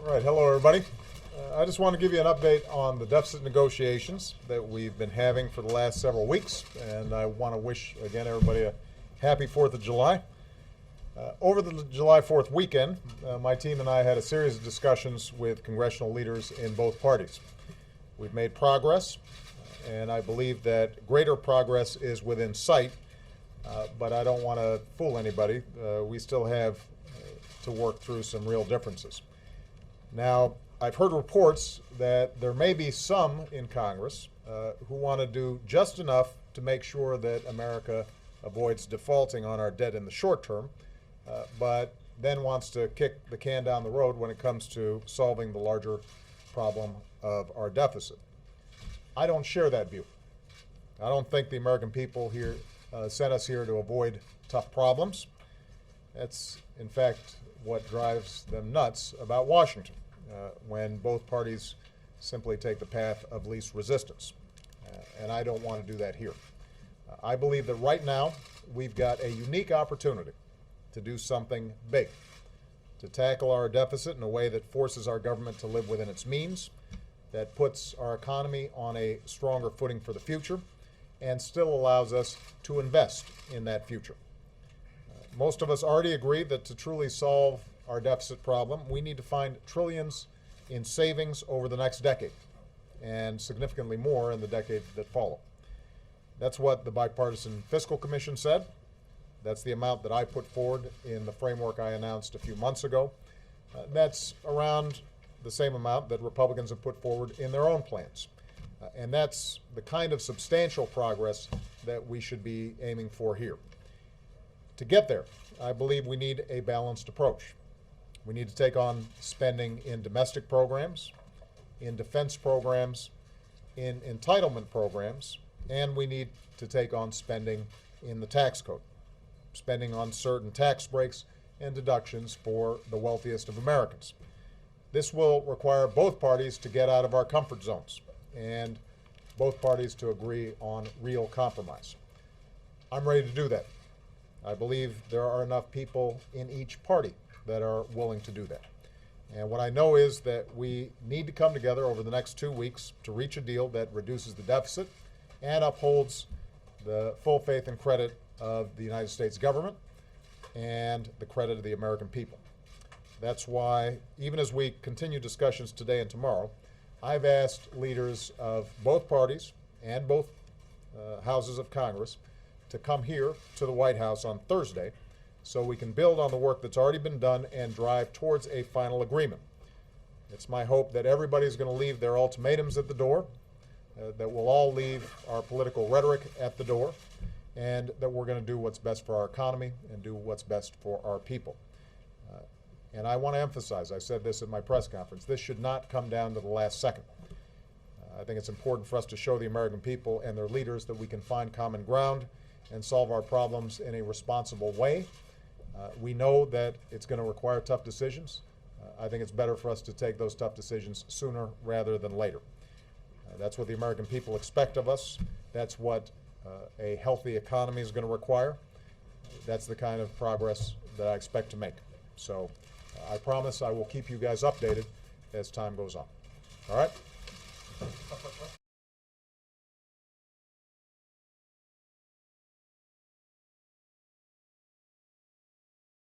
All right, hello everybody. I just want to give you an update on the deficit negotiations that we've been having for the last several weeks, and I want to wish again everybody a happy 4th of July. Over the July 4th weekend, my team and I had a series of discussions with congressional leaders in both parties. We've made progress, and I believe that greater progress is within sight, but I don't want to fool anybody. We still have to work through some real differences. Now, I've heard reports that there may be some in Congress who want to do just enough to make sure that America avoids defaulting on our debt in the short term, but then wants to kick the can down the road when it comes to solving the larger problem of our deficit. I don't share that view. I don't think the American people here sent us here to avoid tough problems. That's, in fact, what drives them nuts about Washington when both parties simply take the path of least resistance. And I don't want to do that here. I believe that right now we've got a unique opportunity to do something big, to tackle our deficit in a way that forces our government to live within its means, that puts our economy on a stronger footing for the future, and still allows us to invest in that future. Most of us already agree that to truly solve our deficit problem, we need to find trillions in savings over the next decade, and significantly more in the decade that follow. That's what the Bipartisan Fiscal Commission said. That's the amount that I put forward in the framework I announced a few months ago. That's around the same amount that Republicans have put forward in their own plans. And that's the kind of substantial progress that we should be aiming for here. To get there, I believe we need a balanced approach. We need to take on spending in domestic programs, in defense programs, in entitlement programs, and we need to take on spending in the tax code, spending on certain tax breaks and deductions for the wealthiest of Americans. This will require both parties to get out of our comfort zones and both parties to agree on real compromise. I'm ready to do that. I believe there are enough people in each party that are willing to do that. And what I know is that we need to come together over the next 2 weeks to reach a deal that reduces the deficit and upholds the full faith and credit of the United States government and the credit of the American people. That's why, even as we continue discussions today and tomorrow, I've asked leaders of both parties and both houses of Congress to come here to the White House on Thursday so we can build on the work that's already been done and drive towards a final agreement. It's my hope that everybody's going to leave their ultimatums at the door, that we'll all leave our political rhetoric at the door, and that we're going to do what's best for our economy and do what's best for our people. And I want to emphasize, I said this at my press conference, this should not come down to the last second. I think it's important for us to show the American people and their leaders that we can find common ground and solve our problems in a responsible way. We know that it's going to require tough decisions. I think it's better for us to take those tough decisions sooner rather than later. That's what the American people expect of us. That's what a healthy economy is going to require. That's the kind of progress that I expect to make. So I promise I will keep you guys updated as time goes on. All right?